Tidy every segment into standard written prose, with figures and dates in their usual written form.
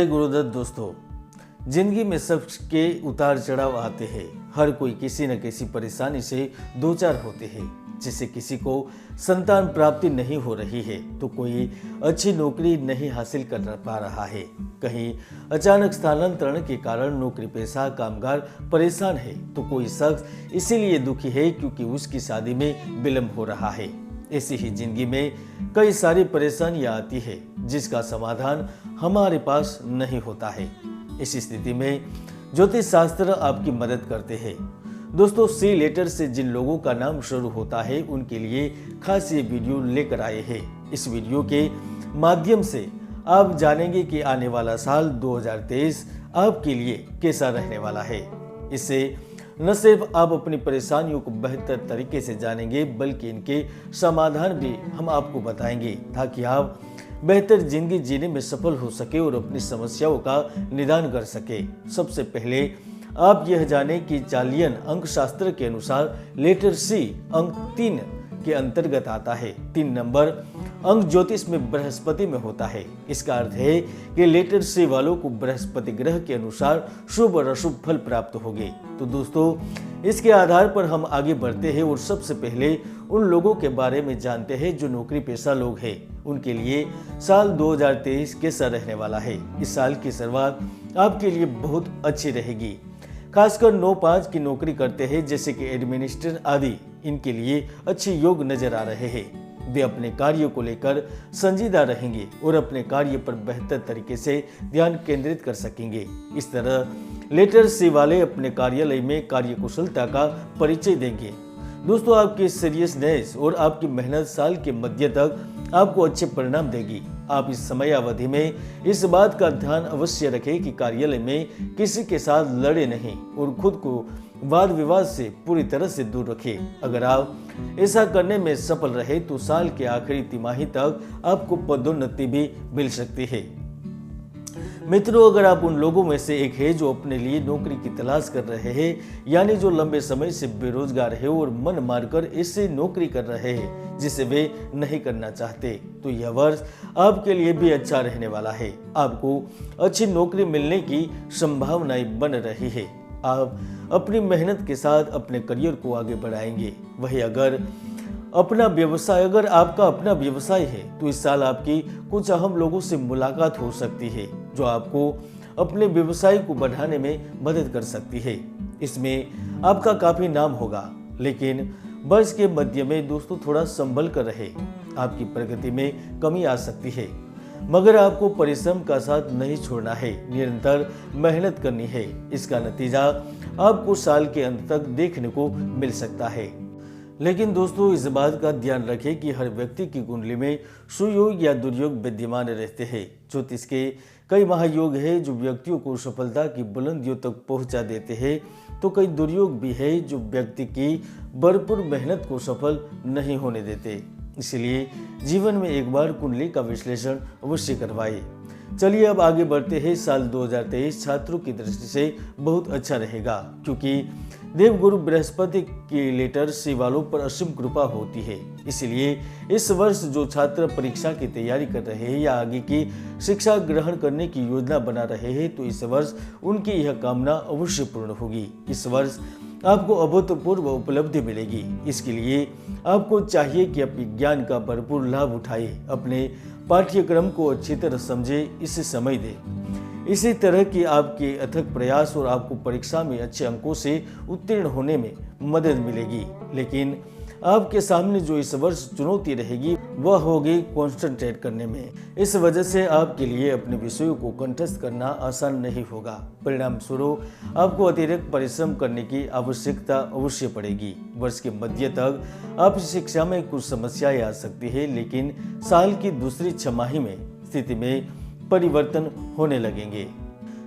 जय गुरुदत्त दोस्तों। जिंदगी में सबके उतार चढ़ाव आते हैं। हर कोई किसी न किसी परेशानी से दो चार होते हैं। जैसे किसी को संतान प्राप्ति नहीं हो रही है तो कोई अच्छी नौकरी नहीं हासिल कर पा रहा है, कहीं अचानक स्थानांतरण के कारण नौकरी पेशा कामगार परेशान है तो कोई शख्स इसीलिए दुखी है क्योंकि उसकी शादी में विलंब हो रहा है। ऐसी ही जिंदगी में कई सारी परेशानियां आती है जिसका समाधान हमारे पास नहीं होता है। इस स्थिति में ज्योतिष शास्त्र आपकी मदद करते हैं। दोस्तों, सी लेटर से जिन लोगों का नाम शुरू होता है उनके लिए खास ये वीडियो लेकर आए हैं। इस वीडियो के माध्यम से आप जानेंगे कि आने वाला साल 2023 आपके लिए कैसा रहने वाला है। इससे न सिर्फ आप अपनी परेशानियों को बेहतर तरीके से जानेंगे बल्कि इनके समाधान भी हम आपको बताएंगे ताकि आप बेहतर जिंदगी जीने में सफल हो सके और अपनी समस्याओं का निदान कर सके। सबसे पहले आप यह जानें कि चालियन अंक शास्त्र के अनुसार लेटर सी अंक 3 के अंतर्गत आता है। 3 नंबर अंक ज्योतिष में बृहस्पति में होता है। इसका अर्थ है कि लेटर सी वालों को बृहस्पति ग्रह के अनुसार शुभ और अशुभ फल प्राप्त होंगे। तो दोस्तों, इसके आधार पर हम आगे बढ़ते हैं और सबसे पहले उन लोगों के बारे में जानते हैं जो नौकरी पेशा लोग हैं। उनके लिए साल 2023 कैसा रहने वाला है। इस साल की शुरुआत आपके लिए बहुत अच्छी रहेगी। खासकर 9-5 की नौकरी करते हैं जैसे कि एडमिनिस्ट्रेटर आदि, इनके लिए अच्छे योग नजर आ रहे हैं। वे अपने कार्य को लेकर संजीदा रहेंगे और अपने कार्य पर बेहतर तरीके से ध्यान केंद्रित कर सकेंगे। इस तरह लेटर सी वाले अपने कार्यालय में कार्यकुशलता का परिचय देंगे। दोस्तों, आपकी सीरियसनेस और आपकी मेहनत साल के मध्य तक आपको अच्छे परिणाम देगी। आप इस समय अवधि में इस बात का ध्यान अवश्य रखें कि कार्यालय में किसी के साथ लड़े नहीं और खुद को वाद विवाद से पूरी तरह से दूर रखें। अगर आप ऐसा करने में सफल रहे तो साल के आखिरी तिमाही तक आपको पदोन्नति भी मिल सकती है। मित्रों, अगर आप उन लोगों में से एक है जो अपने लिए नौकरी की तलाश कर रहे हैं, यानी जो लंबे समय से बेरोजगार है और मन मारकर ऐसी नौकरी कर रहे हैं जिसे वे नहीं करना चाहते, तो यह वर्ष आपके लिए भी अच्छा रहने वाला है। आपको अच्छी नौकरी मिलने की संभावनाएं बन रही है। आप अपनी मेहनत के साथ अपने करियर को आगे बढ़ाएंगे। वही अगर आपका अपना व्यवसाय है तो इस साल आपकी कुछ अहम लोगों से मुलाकात हो सकती है जो आपको अपने व्यवसाय को बढ़ाने में मदद कर सकती है। इसमें आपका काफी नाम होगा, लेकिन वर्ष के मध्य में दोस्तों थोड़ा संभल कर रहे। आपकी प्रगति में कमी आ सकती है, मगर आपको परिश्रम का साथ नहीं छोड़ना है, निरंतर मेहनत करनी है। इसका नतीजा आपको साल के अंत तक देखने को मिल सकता है। लेकिन दोस्तों, इस बात का ध्यान रखें कि हर व्यक्ति की कुंडली में सुयोग या दुर्योग विद्यमान रहते हैं। ज्योतिष के कई महायोग हैं जो व्यक्तियों को सफलता की बुलंदियों तक पहुंचा देते हैं, तो कई दुर्योग भी है जो व्यक्ति की भरपूर मेहनत को सफल नहीं होने देते। इसलिए जीवन में एक बार कुंडली का विश्लेषण अवश्य करवाइए। चलिए अब आगे बढ़ते हैं। साल 2023 छात्रों की दृष्टि से बहुत अच्छा रहेगा क्योंकि देवगुरु बृहस्पति की लेटर सी वालों पर असीम कृपा होती है। इसलिए इस वर्ष जो छात्र परीक्षा की तैयारी कर रहे हैं या आगे की शिक्षा ग्रहण करने की योजना बना रहे हैं तो इस वर्ष उनकी यह कामना अवश्य पूर्ण होगी। इस वर्ष आपको अभूतपूर्व उपलब्धि मिलेगी। इसके लिए आपको चाहिए कि अपने ज्ञान का भरपूर लाभ उठाए, अपने पाठ्यक्रम को अच्छी तरह समझे, इसे समय दे। इसी तरह की आपके अथक प्रयास और आपको परीक्षा में अच्छे अंकों से उत्तीर्ण होने में मदद मिलेगी। लेकिन आपके सामने जो इस वर्ष चुनौती रहेगी वह होगी कॉन्सेंट्रेट करने में। इस वजह से आपके लिए अपने विषयों को कंठस्थ करना आसान नहीं होगा। परिणाम स्वरूप आपको अतिरिक्त परिश्रम करने की आवश्यकता अवश्य पड़ेगी। वर्ष के मध्य तक आप शिक्षा में कुछ समस्याएं आ सकती है, लेकिन साल की दूसरी छमाही में स्थिति में परिवर्तन होने लगेंगे।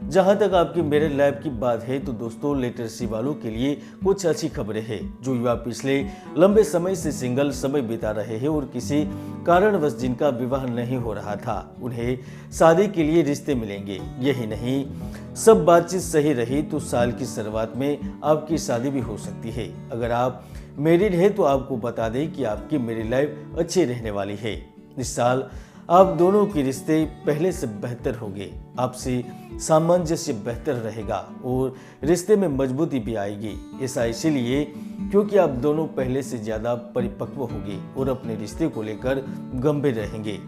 जहां तक आपकी मेरिट लाइफ की बात है तो दोस्तों, लेटर सी वालों के लिए कुछ अच्छी खबरें हैं। जो युवा पिछले लंबे समय से सिंगल समय बिता रहे हैं और किसी कारणवश जिनका विवाह नहीं हो रहा था, उन्हें शादी के लिए रिश्ते मिलेंगे। यही नहीं, सब बातचीत सही रही तो साल की शुरुआत में आपकी शादी भी हो सकती है। अगर आप मैरिड है तो आपको बता दें कि आपकी मैरिड लाइफ अच्छी रहने वाली है। इस साल आप दोनों के रिश्ते पहले से बेहतर होंगे, आपसी सामंजस्य बेहतर रहेगा और रिश्ते में मजबूती भी आएगी। ऐसा इसीलिए क्योंकि आप दोनों पहले से ज़्यादा परिपक्व होंगे और अपने रिश्ते को लेकर गंभीर रहेंगे।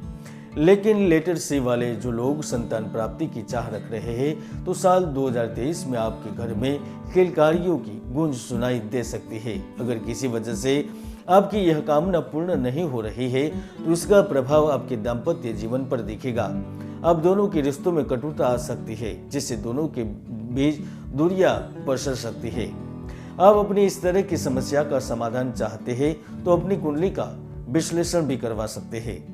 लेकिन लेटर सी वाले जो लोग संतान प्राप्ति की चाह रख रहे हैं, तो साल 2023 में आपके घर में किलकारियों की गूंज सुनाई दे सकती है। अगर किसी वजह से आपकी यह कामना पूर्ण नहीं हो रही है, तो इसका प्रभाव आपके दाम्पत्य जीवन पर दिखेगा। आप दोनों के रिश्तों में कटुता आ सकती है, जिससे दोनों के बीच दूरियां पसर सकती है। आप अपनी इस तरह की समस्या का समाधान चाहते हैं तो अपनी कुंडली का विश्लेषण भी करवा सकते हैं।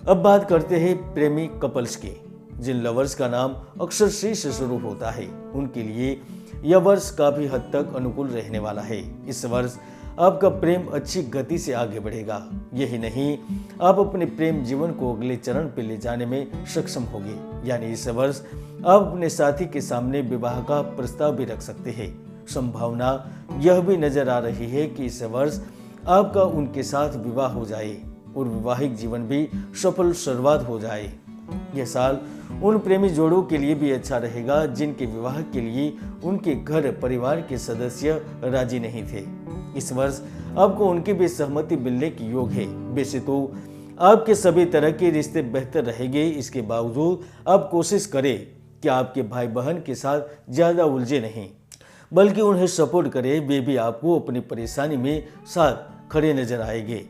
अब बात करते हैं प्रेमी कपल्स की। जिन लवर्स का नाम अक्षर सी से शुरू होता है, उनके लिए यह वर्ष काफी हद तक अनुकूल रहने वाला है। इस वर्ष आपका प्रेम अच्छी गति से आगे बढ़ेगा। यही नहीं, आप अपने प्रेम जीवन को अगले चरण पर ले जाने में सक्षम होंगे। यानी इस वर्ष आप अपने साथी के सामने विवाह का प्रस्ताव भी रख सकते हैं। संभावना यह भी नजर आ रही है कि इस वर्ष आपका उनके साथ विवाह हो जाए और वैवाहिक जीवन भी सफल शुरुआत हो जाए। यह साल उन प्रेमी जोड़ों के लिए भी अच्छा रहेगा जिनके विवाह के लिए उनके घर परिवार के सदस्य राजी नहीं थे। इस वर्ष आपको उनके भी सहमति मिलने की योग है। वैसे तो आपके सभी तरह के रिश्ते बेहतर रहेंगे, इसके बावजूद आप कोशिश करें कि आपके भाई बहन के साथ ज्यादा उलझे नहीं, बल्कि उन्हें सपोर्ट करें। वे भी आपको अपनी परेशानी में साथ खड़े नजर आएंगे।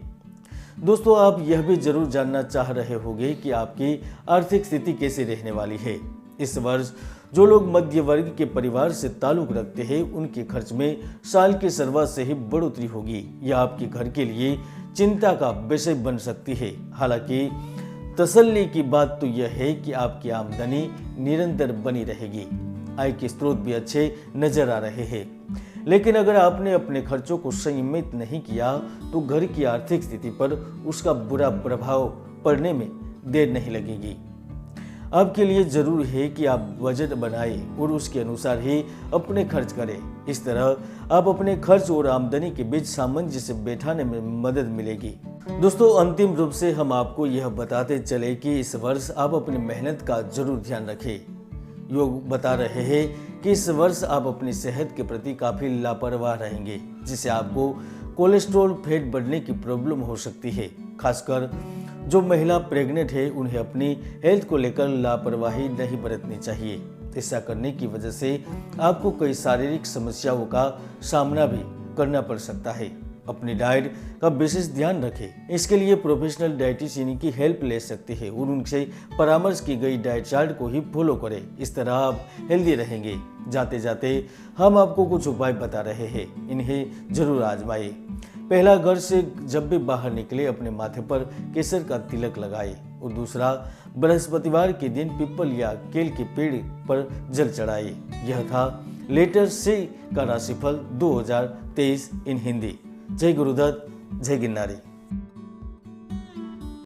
दोस्तों, आप यह भी जरूर जानना चाह रहे होंगे कि आपकी आर्थिक स्थिति कैसे रहने वाली है। इस वर्ष जो लोग मध्य वर्ग के परिवार से ताल्लुक रखते हैं, उनके खर्च में साल की शुरुआत से ही बढ़ोतरी होगी। यह आपके घर के लिए चिंता का विषय बन सकती है। हालांकि तसल्ली की बात तो यह है कि आपकी आमदनी निरंतर बनी रहेगी। आय के स्रोत भी अच्छे नजर आ रहे हैं। लेकिन अगर आपने अपने खर्चों को संयमित नहीं किया, तो घर की आर्थिक स्थिति पर उसका बुरा प्रभाव पड़ने में देर नहीं लगेगी। आपके लिए जरूरी है कि आप बजट बनाएं और उसके अनुसार ही अपने खर्च करें। इस तरह आप अपने खर्च और आमदनी के बीच सामंजस्य बैठाने में मदद मिलेगी। दोस्तों, अंतिम रूप से हम आपको यह बताते चले कि इस वर्ष आप अपनी मेहनत का जरूर ध्यान रखें। योग बता रहे हैं कि इस वर्ष आप अपनी सेहत के प्रति काफी लापरवाह रहेंगे, जिससे आपको कोलेस्ट्रॉल, फैट बढ़ने की प्रॉब्लम हो सकती है। खासकर जो महिला प्रेग्नेंट है, उन्हें अपनी हेल्थ को लेकर लापरवाही नहीं बरतनी चाहिए। ऐसा करने की वजह से आपको कई शारीरिक समस्याओं का सामना भी करना पड़ सकता है। अपनी डाइट का विशेष ध्यान रखें। इसके लिए प्रोफेशनल डाइटिशियन की हेल्प ले सकते हैं और उनसे परामर्श की गई डाइट चार्ट को ही फॉलो करें। इस तरह आप हेल्दी रहेंगे। जाते जाते हम आपको कुछ उपाय बता रहे हैं, इन्हें जरूर आजमाएं। पहला, घर से जब भी बाहर निकले अपने माथे पर केसर का तिलक लगाए। और दूसरा, बृहस्पतिवार के दिन पीपल या केल के पेड़ पर जल चढ़ाए। यह था लेटर सी का राशिफल 2023 इन हिंदी। जय गुरुदत्त, जय गिरनारी।